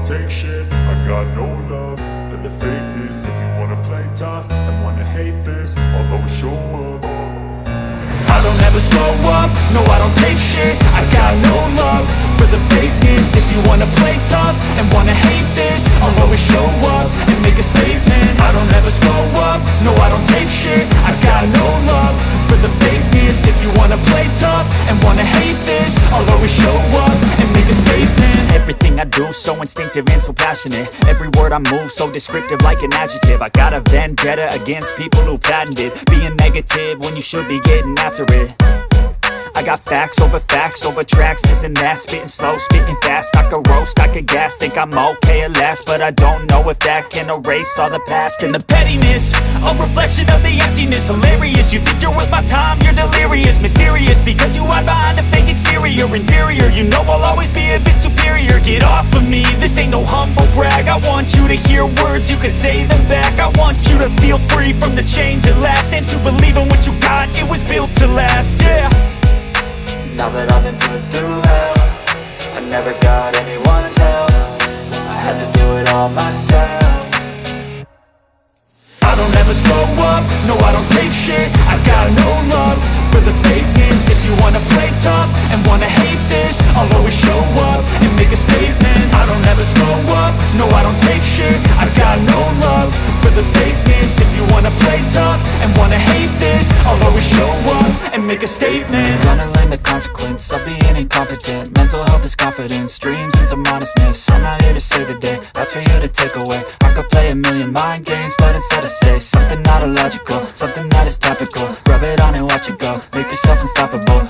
take shit. I got no love for the fakeness. If you wanna play tough and wanna hate this, I'll always show up. I don't ever slow up, no I don't take shit. I got no love for the fakeness. If you wanna play tough and wanna hate this, I'll always show up and make a statement. I don't ever slow up, no I don't take shit. I got no love for the fakeness. If you wanna play tough and wanna hate this, I'll always show up and make a statement. Everything I do so instinctive and so passionate. Every word I move so descriptive like an adjective. I got a vendetta against people who patented being negative when you should be getting after it. I got facts over tracks, this and that. Spitting slow, spitting fast. I could roast, I could gas. Think I'm okay at last, but I don't know if that can erase all the past. And the pettiness, a reflection of the emptiness. Hilarious, you think you're worth my time, you're delirious. Mysterious, because you hide behind a fake exterior. Inferior, you know I'll always be a bit superior. Get off of me, this ain't no humble brag. I want you to hear words, you can say them back. I want you to feel free from the chains at last, and to believe in what you got, it was built to last, yeah. Now that I've been put through hell, I never got anyone's help. I had to do it all myself. I don't ever slow up, no I don't take shit. I got no love for the fakeness. If you wanna play tough and wanna hate this, I'll always show up and make a statement. I don't ever slow up, no I don't take shit. I got no love for the fakeness. If you wanna play tough and wanna hate this, I'll always show up and make a statement. Gonna learn the consequence of being incompetent. Mental health is confidence, dreams and some modestness. I'm not here to save the day, that's for you to take away. I could play a million mind games, but instead I say something not illogical, something that is topical. Rub it on and watch it go, make yourself unstoppable.